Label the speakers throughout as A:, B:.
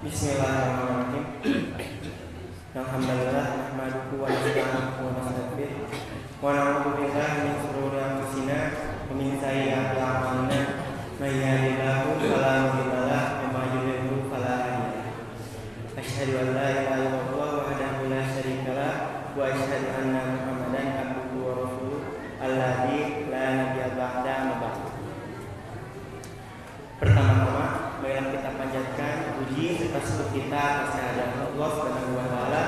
A: Bismillahirrahmanirrahim. Alhamdulillah nahmaduhu wa nasta'inuhu wa nastaghfiruh wa na'udzu billahi min shururi anfusina wa min sayyi'ati a'malina may yahdihillahu fala mudilla lahu wa may yudlil fala hadiya lahu. Asyhadu an la ilaha illallah wahdahu la syarika lahu wa asyhadu anna Muhammadan abduhu wa rasuluh alladzi la nabiyya ba'da amma ba'd. Pertama-tama, marilah kita panjatkan puji serta syukur kita atas kehadiran Allah Subhanahu wa taala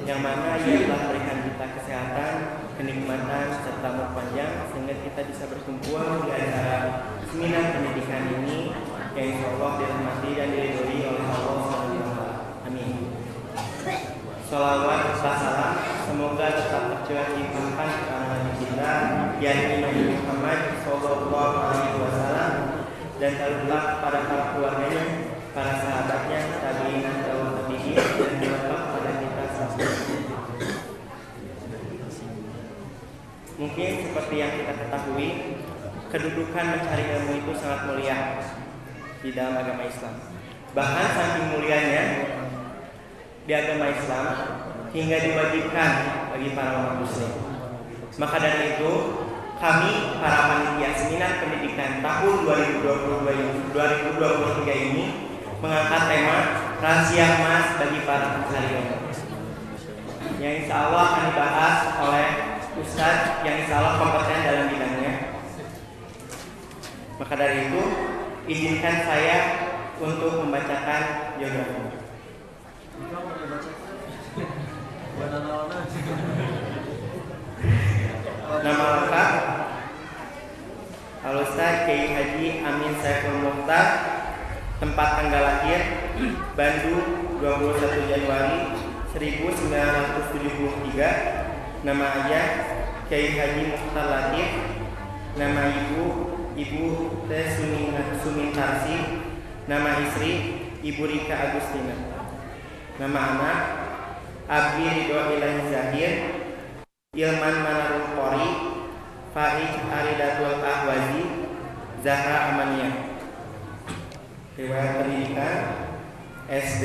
A: yang mana Ia telah berikan kita kesehatan, kenikmatan serta umur panjang sehingga kita bisa berkumpul di acara seminar pendidikan ini yang insyaallah dirahmati dan diridhoi oleh Allah Subhanahu wa taala. Amin. Shalawat serta salam semoga tetap tercurah limpahkan kepada Nabi kita yakni Nabi Muhammad sallallahu alaihi wasallam dan salamlah pada para keluarganya, para sahabatnya, tabi'in, tabi'in, dan salamlah pada kita semua. Mungkin seperti yang kita ketahui, kedudukan mencari ilmu itu sangat mulia di dalam agama Islam. Bahkan saking mulianya di agama Islam hingga diwajibkan bagi para umat muslim. Maka dari itu kami para panitia seminar pendidikan tahun 2023 ini mengangkat tema rahasia emas bagi para pencari ilmu, yang insya Allah akan dibahas oleh Ustadz yang insya Allah kompeten dalam bidangnya. Maka dari itu izinkan saya untuk membacakan biografi. Nama lengkap Al-Ustadz Kiai Haji Amin Saiful Mukhtar. Tempat tanggal lahir Bandung 21 Januari 1973. Nama ayah Kiai Haji Mukhtar Latif. Nama Ibu Teh Sumintarsi. Nama istri Ibu Rika Agustina. Nama anak Abdi Ridho Ilahi Zahir, Ilman Manarul Qori, Farid Aridatul Ahwazi, Zahra Amaniyah. Riwayat pendidikan SD,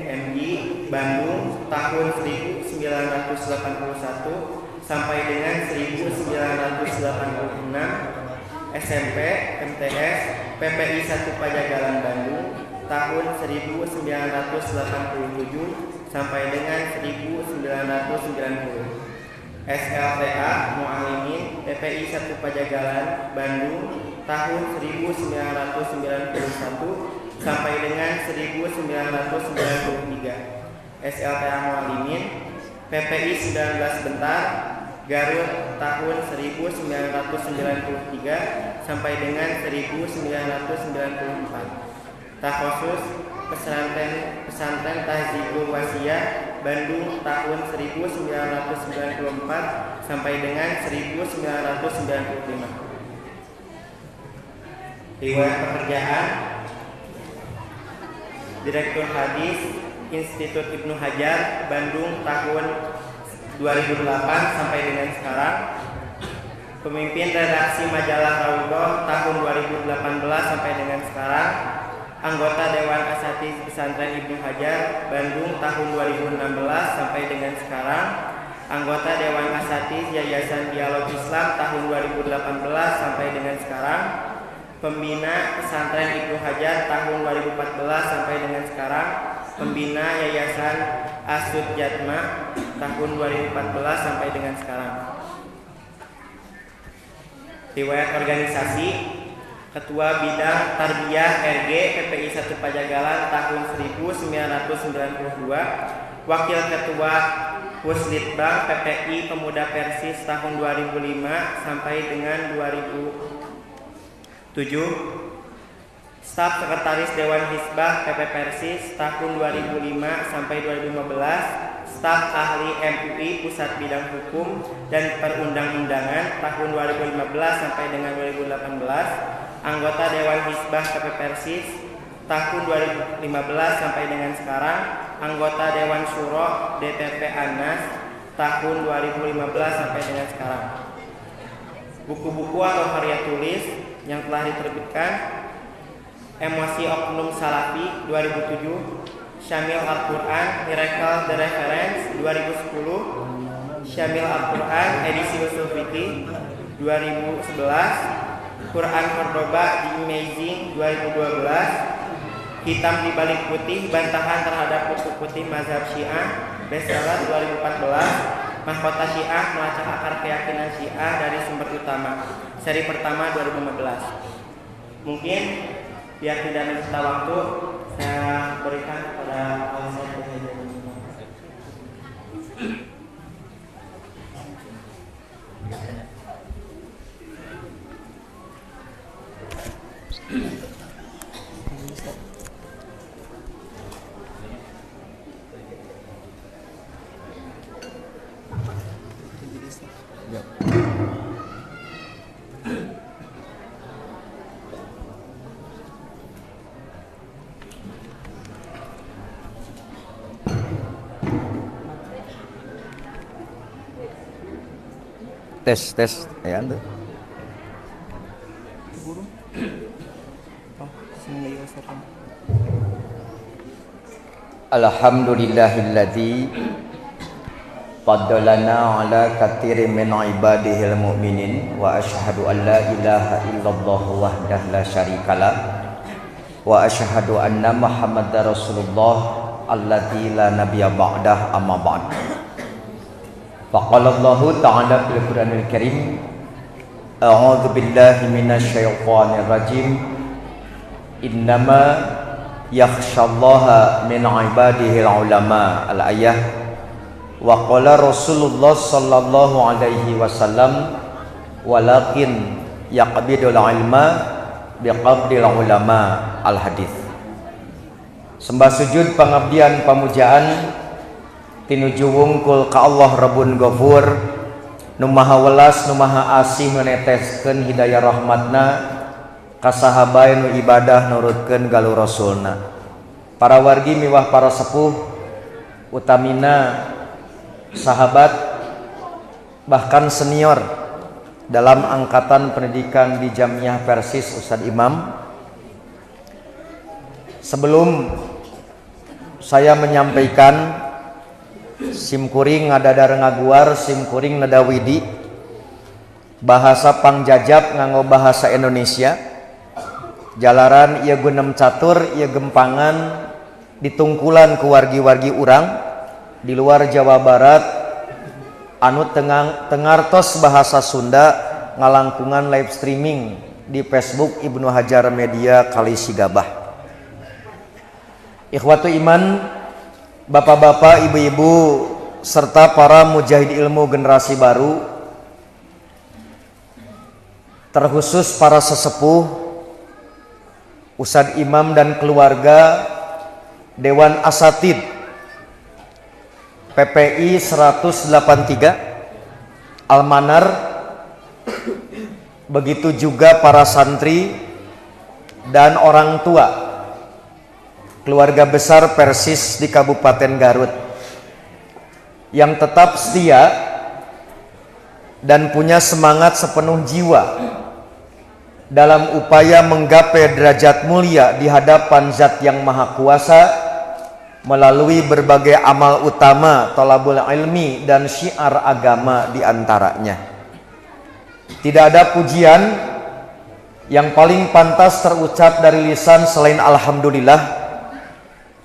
A: MI, Bandung tahun 1981 sampai dengan 1986. SMP, MTS, PPI 1 Pajagalan Bandung tahun 1987 sampai dengan 1990. SLTA Mu'alimin PPI 1 Pajagalan Bandung tahun 1991 sampai dengan 1993. SLTA Mu'alimin PPI 19 Bentar Garut tahun 1993 sampai dengan 1994. Takhusus Pesantren Tahzibul Wasiyah Bandung tahun 1994 sampai dengan 1995. Riwayat pekerjaan Direktur Hadis Institut Ibnu Hajar Bandung tahun 2008 sampai dengan sekarang. Pemimpin redaksi majalah Raudhah tahun 2018 sampai dengan sekarang. Anggota Dewan Asatidz Pesantren Ibnu Hajar Bandung tahun 2016 sampai dengan sekarang. Anggota Dewan Asatidz Yayasan Dialog Islam tahun 2018 sampai dengan sekarang. Pembina Pesantren Ibnu Hajar tahun 2014 sampai dengan sekarang. Pembina Yayasan Asud Jatma tahun 2014 sampai dengan sekarang. Riwayat organisasi Ketua Bidang Tarbiyah RG PPI 1 Pajagalan tahun 1992. Wakil Ketua Puslitbang PPI Pemuda Persis tahun 2005 sampai dengan 2007. Staf Sekretaris Dewan Hizbah PP Persis tahun 2005 sampai 2015. Staf Ahli MUI Pusat Bidang Hukum dan Perundang-undangan tahun 2015 sampai dengan 2018. Anggota Dewan Hizbah PP Persis tahun 2015 sampai dengan sekarang. Anggota Dewan Syuro DTP Anas tahun 2015 sampai dengan sekarang. Buku-buku atau karya tulis yang telah diterbitkan: Emosi Oknum Salafi 2007, Syamil Al-Quran Miracle the Reference 2010, Syamil Al-Quran edisi Usul Fikih 2011, Quran Cordoba The Amazing 2012, Hitam di Balik Putih Bantahan terhadap Buku Putih Mazhab Syiah bestseller 2014, Mahkota Syiah Melacak Akar Keyakinan Syiah dari Sumber Utama seri pertama 2015. Mungkin biar tidak menyita waktu, saya berikan kepada Al-Ustaz Haidar.
B: Tes ya Anda. Alhamdulillahilladzi faddalana ala katsirin min ibadihil mu'minin wa asyhadu an la ilaha illallah wahdahu la syarikalah wa asyhadu anna muhammadar rasulullah alladzi la nabiyya ba'dah amma ba'd. Faqala Allah ta'ala fil Qur'anil Karim, a'udzu billahi minasy syaithanir rajim, innama yakhsyallaha min ibadihil ulama. Al-ayah. Wa qala Rasulullah sallallahu alaihi wasallam, walakin yaqbidul ilma biqabdil ulama. Al-hadis. Sembah sujud pengabdian pamujaan tinuju wungkul ka Allah Rabbun Ghafur nu maha welas nu maha asih meneteskeun hidayah rahmatna ka sahabae nu ibadah nurutkeun galuh rasulna. Para wargi miwah para sepuh utamina sahabat bahkan senior dalam angkatan pendidikan di Jamiah Persis Ustadz Imam, sebelum saya menyampaikan simkuring ngadadar ngaguar simkuring nadawidi bahasa pangjajab nganggo bahasa Indonesia jalaran ieu gunem catur ieu gempangan ditungkulan ku wargi-wargi urang di luar Jawa Barat anu tengartos bahasa Sunda ngalangkungan live streaming di Facebook Ibnu Hajar Media Kali Sigabah. Ikhwatu iman, bapak-bapak, ibu-ibu, serta para mujahid ilmu generasi baru, terkhusus para sesepuh, Ustadz Imam dan keluarga, Dewan Asatid PPI 183 Almanar, begitu juga para santri dan orang tua keluarga besar Persis di Kabupaten Garut yang tetap setia dan punya semangat sepenuh jiwa dalam upaya menggapai derajat mulia di hadapan Zat yang Maha Kuasa melalui berbagai amal utama, thalabul ilmi dan syiar agama diantaranya. Tidak ada pujian yang paling pantas terucap dari lisan selain alhamdulillah,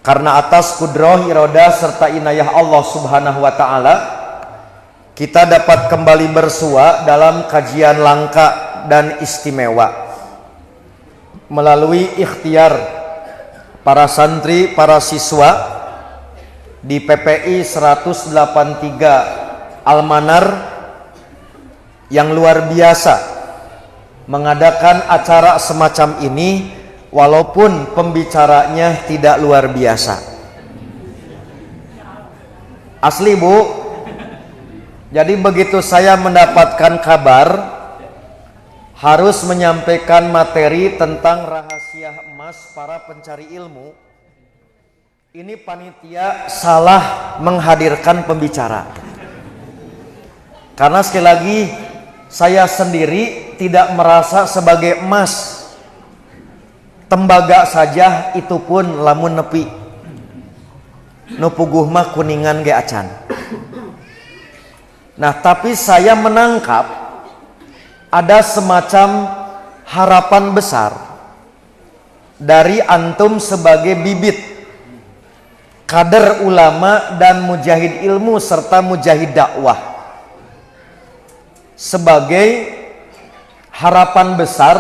B: karena atas kudroh, irodah, serta inayah Allah subhanahu wa ta'ala kita dapat kembali bersua dalam kajian langka dan istimewa melalui ikhtiar para santri, para siswa di PPI 183 Almanar yang luar biasa mengadakan acara semacam ini walaupun pembicaranya tidak luar biasa. Asli Bu. Jadi begitu saya mendapatkan kabar harus menyampaikan materi tentang rahasia emas para pencari ilmu, ini panitia salah menghadirkan pembicara. Karena sekali lagi saya sendiri tidak merasa sebagai emas, tembaga saja itu pun lamun nepi. nu puguh mah kuningan ge acan. Nah, tapi saya menangkap ada semacam harapan besar dari antum sebagai bibit kader ulama dan mujahid ilmu serta mujahid dakwah, sebagai harapan besar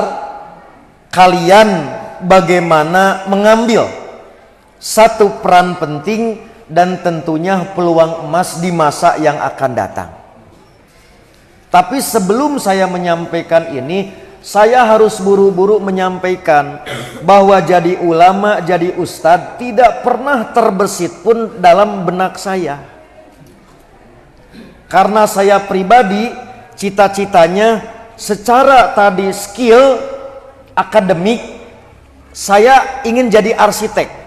B: kalian bagaimana mengambil satu peran penting dan tentunya peluang emas di masa yang akan datang. Tapi sebelum saya menyampaikan ini, saya harus buru-buru menyampaikan bahwa jadi ulama, jadi ustadz tidak pernah terbesit pun dalam benak saya. Karena saya pribadi cita-citanya secara tadi skill akademik, saya ingin jadi arsitek.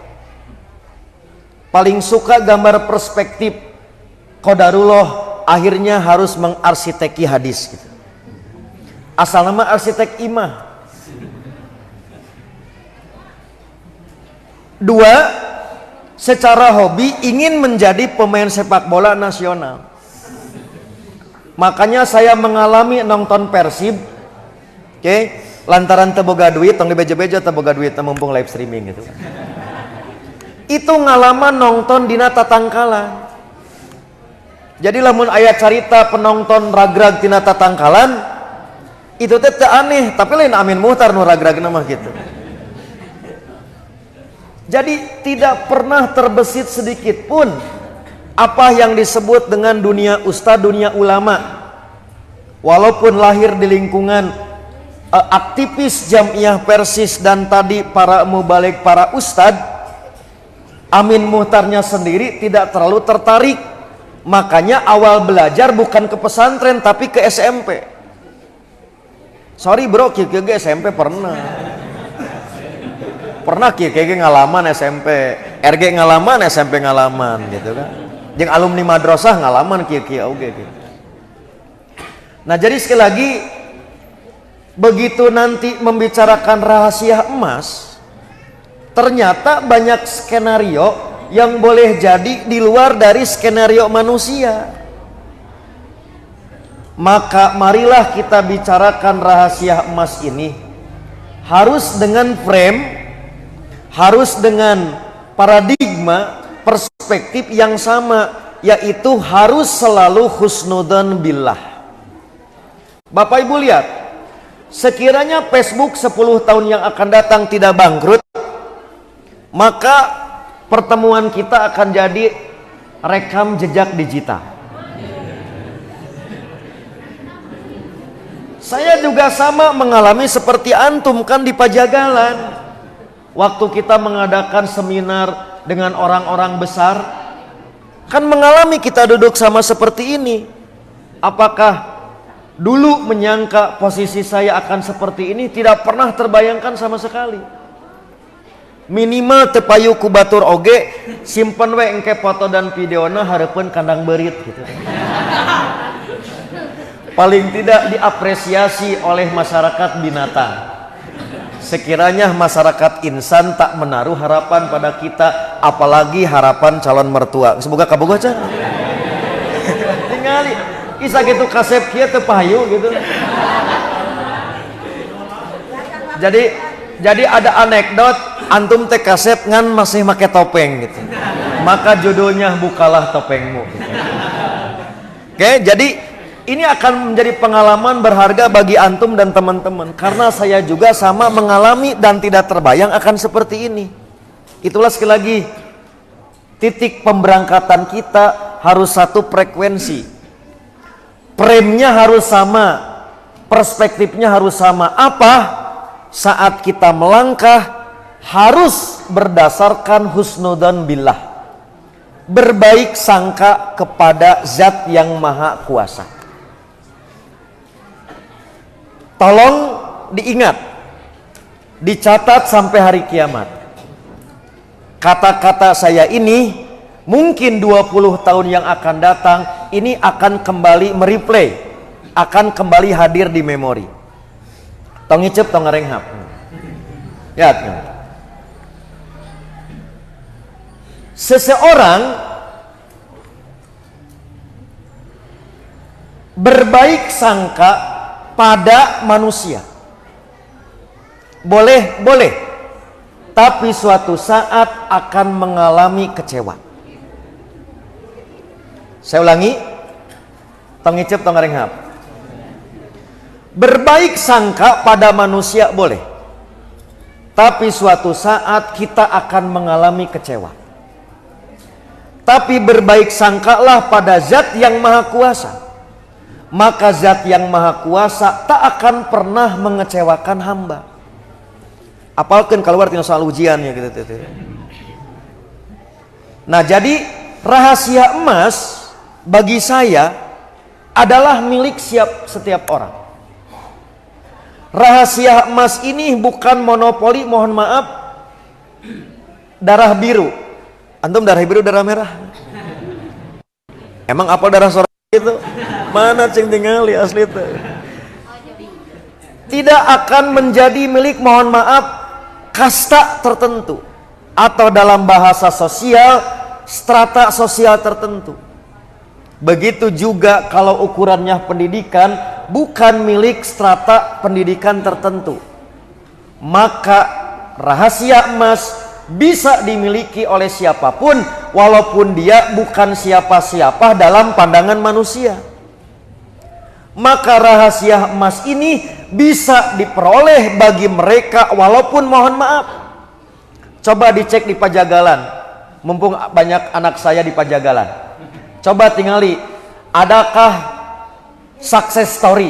B: Paling suka gambar perspektif. Qadarullah akhirnya harus mengarsiteki hadis gitu. Asal nama arsitek imah. Dua, secara hobi ingin menjadi pemain sepak bola nasional. Makanya saya mengalami nonton Persib. Oke, lantaran teboga duit, tong dibeja-beja teboga duit mumpung live streaming gitu. Itu ngalaman nonton dina tatangkalan. Jadi lamun aya carita penonton ragrag tina tatangkalan, itu teh teu aneh, tapi lain Amin Muhtar nu ragragna mah gitu. Jadi tidak pernah terbesit sedikit pun apa yang disebut dengan dunia ustadz, dunia ulama. Walaupun lahir di lingkungan aktivis Jamiah Persis dan tadi para mubalik, para ustadz, Amin Muhtarnya sendiri tidak terlalu tertarik. Makanya awal belajar bukan ke pesantren tapi ke SMP. Sorry bro, kieu ge SMP pernah. Pernah kieu ngalaman SMP, RG ngalaman, SMP ngalaman gitu kan. Jeung alumni madrasah ngalaman kieu oge gitu. Nah, jadi sekali lagi begitu nanti membicarakan rahasia emas, ternyata banyak skenario yang boleh jadi di luar dari skenario manusia. Maka marilah kita bicarakan rahasia emas ini harus dengan frame, harus dengan paradigma, perspektif yang sama, yaitu harus selalu husnudzon billah. Bapak Ibu lihat, sekiranya Facebook 10 tahun yang akan datang tidak bangkrut, maka pertemuan kita akan jadi rekam jejak digital. Saya juga sama mengalami seperti antum kan di Pajagalan. Waktu kita mengadakan seminar dengan orang-orang besar, kan mengalami kita duduk sama seperti ini. Apakah dulu menyangka posisi saya akan seperti ini? Tidak pernah terbayangkan sama sekali. Minimal tepayu ku batur oge, simpen we engke foto dan videona hareupeun kandang beurit gitu. Paling tidak diapresiasi oleh masyarakat binatang. Sekiranya masyarakat insan tak menaruh harapan pada kita, apalagi harapan calon mertua. Semoga kabogoh can. Tingali kisah gitu kasep kieu teu pahayu gitu. Jadi ada anekdot antum teh kasep ngan masih make topeng gitu. Maka judulnya bukalah topengmu gitu. Oke, jadi ini akan menjadi pengalaman berharga bagi antum dan teman-teman, karena saya juga sama mengalami dan tidak terbayang akan seperti ini. Itulah sekali lagi titik pemberangkatan kita harus satu frekuensi. Premnya harus sama, perspektifnya harus sama. Apa? Saat kita melangkah harus berdasarkan husnudzon billah, berbaik sangka kepada zat yang maha kuasa. Tolong diingat, dicatat sampai hari kiamat. Kata-kata saya ini mungkin 20 tahun yang akan datang ini akan kembali mereplay, akan kembali hadir di memori. Tong ngicep, tong ngarenghap. Ya. seseorang berbaik sangka pada manusia. Boleh, tapi suatu saat akan mengalami kecewa. Saya ulangi, tong icep tong ngarenghap. Berbaik sangka pada manusia boleh, tapi suatu saat kita akan mengalami kecewa. Tapi berbaik sangkalah pada zat yang maha kuasa, maka zat yang maha kuasa tak akan pernah mengecewakan hamba. Apalkan keluar tinggal soal ujiannya gitu. Nah, jadi rahasia emas bagi saya adalah milik setiap orang. Rahasia emas ini bukan monopoli, mohon maaf, darah biru. Antum darah biru, darah merah. Emang apa darah sorot itu? Mana cing tinggali asli itu? Tidak akan menjadi milik, mohon maaf, kasta tertentu, atau dalam bahasa sosial, strata sosial tertentu. Begitu juga kalau ukurannya pendidikan, bukan milik strata pendidikan tertentu. Maka rahasia emas bisa dimiliki oleh siapapun, walaupun dia bukan siapa-siapa dalam pandangan manusia. Maka rahasia emas ini bisa diperoleh bagi mereka walaupun, mohon maaf, coba dicek di Pajagalan, mumpung banyak anak saya di Pajagalan. Coba tingali, adakah success story?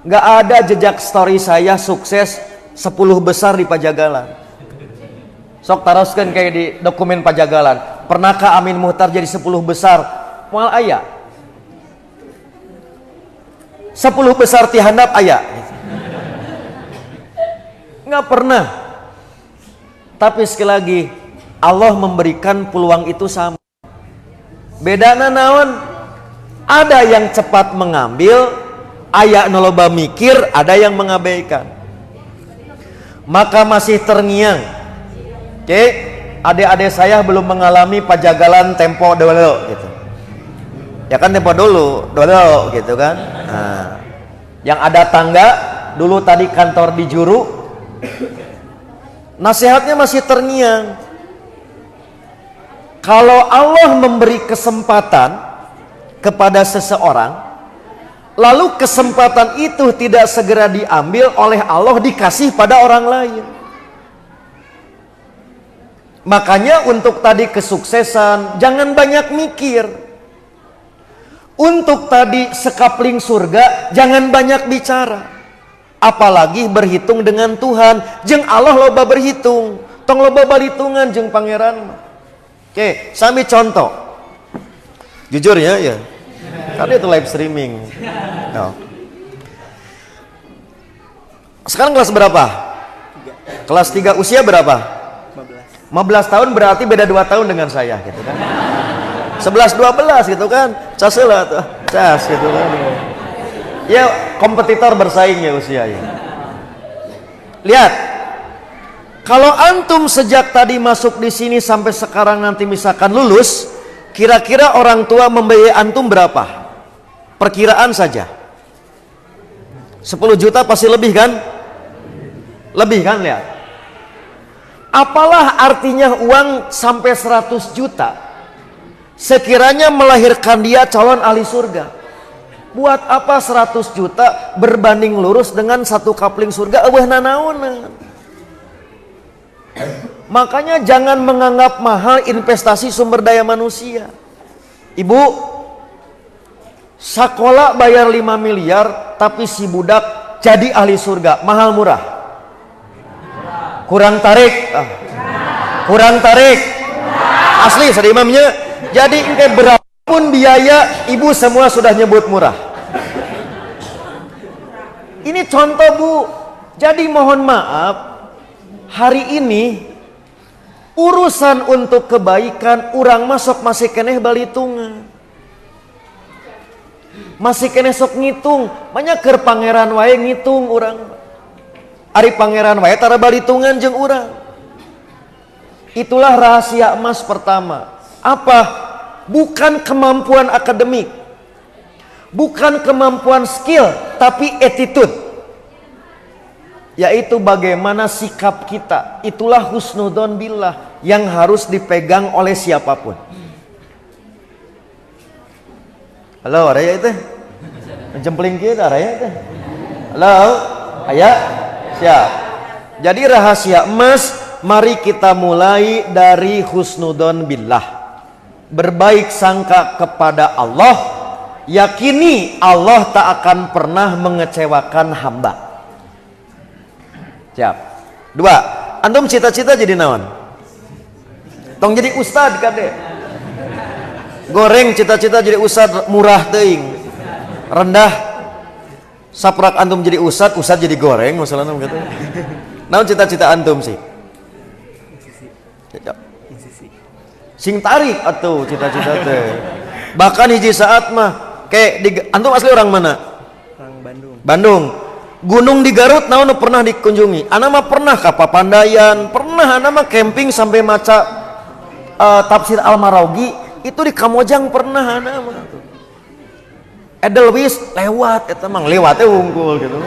B: Nggak ada jejak story saya sukses 10 besar di Pajagalan. Sok taroskan kayak di dokumen Pajagalan, pernahkah Amin Muhtar jadi 10 besar? Moal aya 10 besar ti handap aya. Nggak pernah. Tapi sekali lagi, Allah memberikan peluang itu sama. Bedana naon? Ada yang cepat mengambil, aya nu loba mikir, ada yang mengabaikan. Maka masih terngiang. Oke, adik-adik saya belum mengalami Pajagalan tempo dulu gitu. Ya kan tempo dulu gitu kan. Nah, yang ada tangga dulu tadi kantor di Juru, nasihatnya masih terngiang. Kalau Allah memberi kesempatan kepada seseorang, lalu kesempatan itu tidak segera diambil oleh Allah, dikasih pada orang lain. Makanya untuk tadi kesuksesan jangan banyak mikir. Untuk tadi sekapling surga jangan banyak bicara, apalagi berhitung dengan Tuhan. Jeung Allah loba berhitung, tong loba balitungan jeung pangeran. Oke, sami contoh. Jujur ya, karena itu live streaming. No. Sekarang kelas berapa? Kelas 3, usia berapa? 15 tahun, berarti beda 2 tahun dengan saya gitu kan. 11-12 gitu kan, cas lah tuh, cas gitu kan. Ya kompetitor bersaing ya usianya. Lihat, kalau antum sejak tadi masuk di sini sampai sekarang nanti misalkan lulus, kira-kira orang tua membiayai antum berapa? Perkiraan saja. 10 juta pasti lebih kan? Lebih kan, lihat. Apalah artinya uang sampai 100 juta? Sekiranya melahirkan dia calon ahli surga. Buat apa 100 juta berbanding lurus dengan 1 kapling surga eueuh nanaonan. Makanya jangan menganggap mahal investasi sumber daya manusia. Ibu, sekolah bayar 5 miliar tapi si budak jadi ahli surga, mahal murah? Kurang tarik. Kurang tarik. Asli sada imamnya. Jadi engke berapapun biaya, ibu semua sudah nyebut murah. Ini contoh, Bu. Jadi mohon maaf, hari ini urusan untuk kebaikan urang masuk masih keneh balitungan. Masih keneh sok ngitung, banyak keur pangeran wae ngitung urang. Ari pangeran wae tara balitungan jeung urang. Itulah rahasia emas pertama. Apa? Bukan kemampuan akademik, bukan kemampuan skill, tapi attitude. Yaitu bagaimana sikap kita. Itulah husnudzon billah yang harus dipegang oleh siapapun. Halo, ada ya itu? Menjempling kita, ada ya itu? Halo, ayah, siap. Jadi rahasia emas, mari kita mulai dari husnudzon billah. Berbaik sangka kepada Allah, yakini Allah tak akan pernah mengecewakan hamba. Siap. 2. Antum cita-cita jadi naon? Tong jadi ustad kade. Goreng cita-cita jadi ustad murah teuing. Rendah. Saprak antum jadi ustad jadi goreng masalahna gitu. Naon cita-cita antum sih? Sing tarik atuh cita-cita teh. Bahkan hiji saat mah kayak antum asli orang mana?
A: Orang Bandung.
B: Bandung. Gunung di Garut naon pernah dikunjungi? Ana mah pernah ka Papandayan, pernah ana mah camping sampai maca tafsir Al-Maraghi, itu di Kamojang pernah ana mah. Edelweiss lewat eta mah lewatnya wungkul gitu.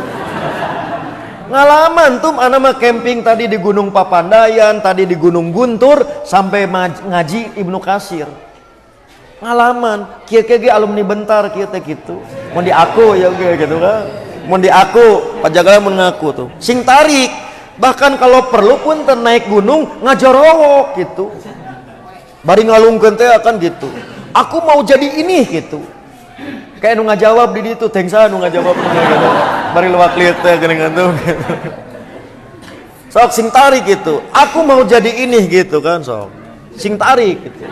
B: Ngalaman tuh ana mah camping tadi di Gunung Papandayan, tadi di Gunung Guntur sampai ngaji Ibnu Katsir. Ngalaman, kieu-kieu alumni bentar kieu teh kitu. Mun di aku ya gitu kan. Mun di aku, pajagala mun ngaku tuh. Sing tarik, bahkan kalau perlu pun naik gunung ngajorowok gitu. Bari ngalungkeun teh akan gitu. Aku mau jadi ini gitu. Kayak nu ngajawab di ditu tengsa nu ngajawab gitu. Bari luak lieu teh geuning atuh gitu. Sok sing tarik gitu. Aku mau jadi ini gitu kan sok. Sing tarik gitu.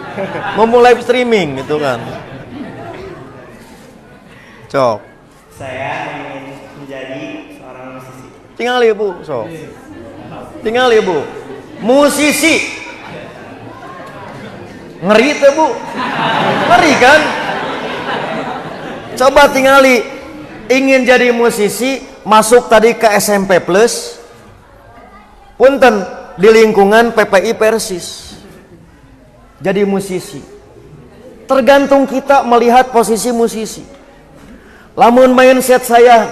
B: Mau live streaming gitu kan. Cok.
A: Saya ingin menjadi seorang musisi.
B: Tinggal ibu, so. Tinggal ibu. Musisi. Ngeri tuh bu. Ngeri kan? Coba tingali. Ingin jadi musisi, masuk tadi ke SMP Plus. Punten di lingkungan PPI Persis. Jadi musisi. Tergantung kita melihat posisi musisi. Lamun mindset saya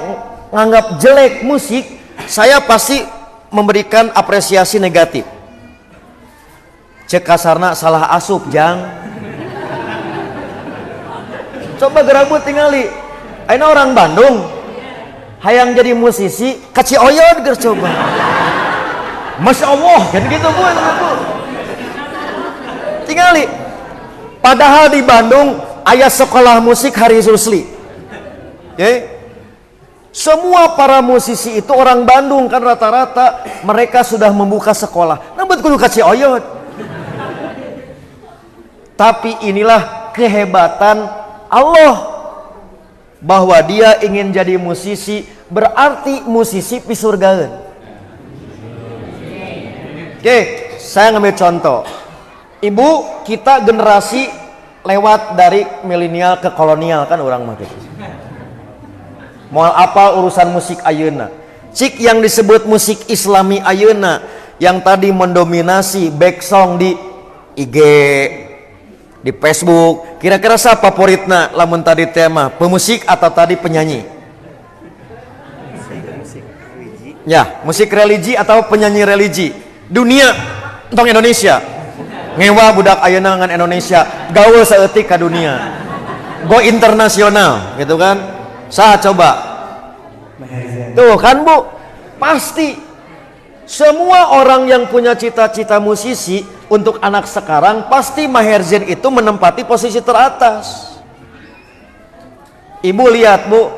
B: nganggap jelek musik, saya pasti memberikan apresiasi negatif. Cek kasarna salah asup jang. Coba gerabut tingali. Aina orang Bandung hayang jadi musisi, kaci oyod ger coba. Masya Allah, kan gitu bu. Tingali. Padahal di Bandung aya sekolah musik Hari Susli. Okay. Semua para musisi itu orang Bandung kan rata-rata mereka sudah membuka sekolah. Namun kudu kaci oyot. Tapi inilah kehebatan Allah bahwa dia ingin jadi musisi, berarti musisi pisurgaeun. Oke, saya ngambil contoh. Ibu, kita generasi lewat dari milenial ke kolonial kan orang mah gitu. Moal apal urusan musik ayeuna. Cik yang disebut musik Islami ayeuna yang tadi mendominasi back song di IG, di Facebook. Kira-kira siapa favoritna lamun tadi tema pemusik atau tadi penyanyi?
A: Musik religi.
B: Ya, musik religi atau penyanyi religi. Dunia tong Indonesia. Ngewa budak ayeuna ngan Indonesia, gaul saeutik ka dunia. Go internasional gitu kan. Saha coba? Tuh kan bu, pasti semua orang yang punya cita-cita musisi untuk anak sekarang pasti Maher Zain itu menempati posisi teratas. Ibu lihat bu,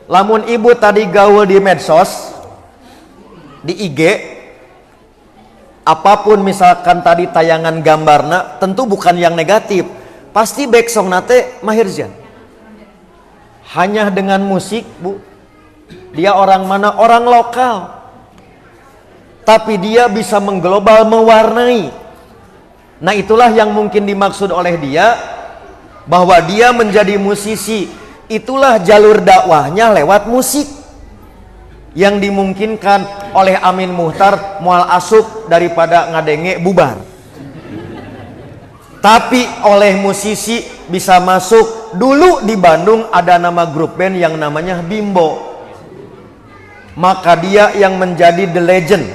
B: lamun ibu tadi gaul di medsos, di IG, apapun misalkan tadi tayangan gambarna, tentu bukan yang negatif, pasti backsong nate Maher Zain. Hanya dengan musik bu, dia orang mana? Orang lokal, tapi dia bisa mengglobal, mewarnai. Nah itulah yang mungkin dimaksud oleh dia, bahwa dia menjadi musisi. Itulah jalur dakwahnya lewat musik yang dimungkinkan oleh Amin Muhtar mual asuk daripada ngadenge bubar. tapi oleh musisi bisa masuk. Dulu di Bandung ada nama grup band yang namanya Bimbo, maka dia yang menjadi the legend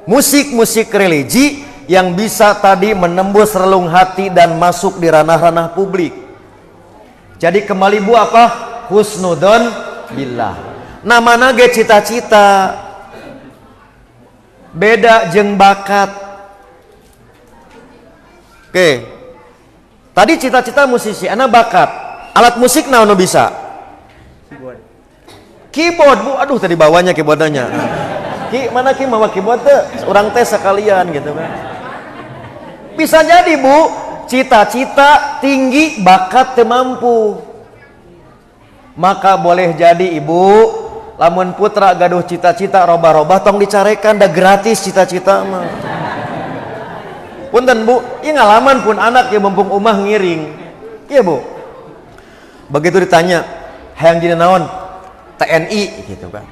B: musik-musik religi yang bisa tadi menembus relung hati dan masuk di ranah-ranah publik. Jadi kembali bu apa? Husnudon billah. Namana ge cita-cita, beda jeung bakat. Oke, tadi cita-cita musisi, anak bakat. Alat musik naon nu bisa? Keyboard bu, aduh tadi bawanya keyboardnya. Ki mana ki mawa keyboard teh? Urang teh sekalian gitu kan. Bisa jadi bu, cita-cita tinggi, bakat teu mampu. Maka boleh jadi ibu, lamun putra gaduh cita-cita robah-robah tong dicarekan, da gratis cita-cita mah. Punten bu, ieu ngalaman pun anak yang mumpung umah ngiring. Iya bu. Begitu ditanya, hayang jadi naon? TNI gitu kan.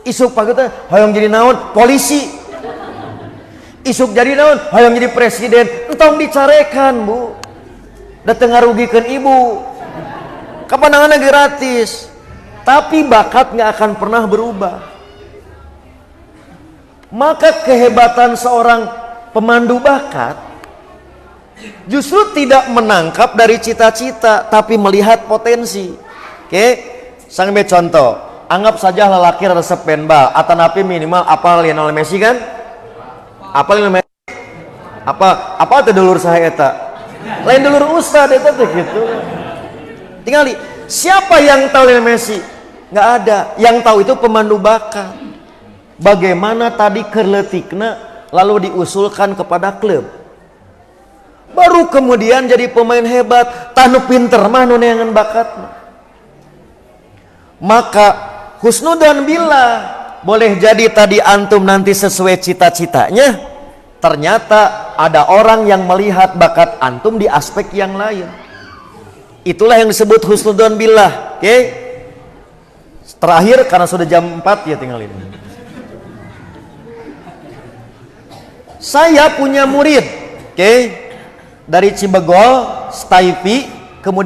B: Isuk pagi teh hayang jadi naon? Polisi. Isuk jadi naon? Hayang jadi presiden. Entong dicarekan bu. Dateng ngarugikeun ibu. Kapananganna gratis. Tapi bakat nggak akan pernah berubah. Maka kehebatan seorang pemandu bakat justru tidak menangkap dari cita-cita, tapi melihat potensi. Oke, sampai contoh, anggap saja lelaki resep penbal, atanapi minimal apa Lionel Messi kan? Apa Lionel Messi? Apa teh dulur saha eta? Lain dulur ustad eta teh gitu. Tinggali, siapa yang tahu Lionel Messi? Nggak ada. Yang tahu itu pemandu bakat. Bagaimana tadi kerletikna lalu diusulkan kepada klub. Baru kemudian jadi pemain hebat, tanu pinter mah nu neangan bakat mah. Maka husnudzon billah, boleh jadi tadi antum nanti sesuai cita-citanya, ternyata ada orang yang melihat bakat antum di aspek yang lain. Itulah yang disebut husnudzon billah. Oke? Terakhir karena sudah jam 4 ya tinggal ini. Saya punya murid, oke, dari Cibegol, Staipi, kemudian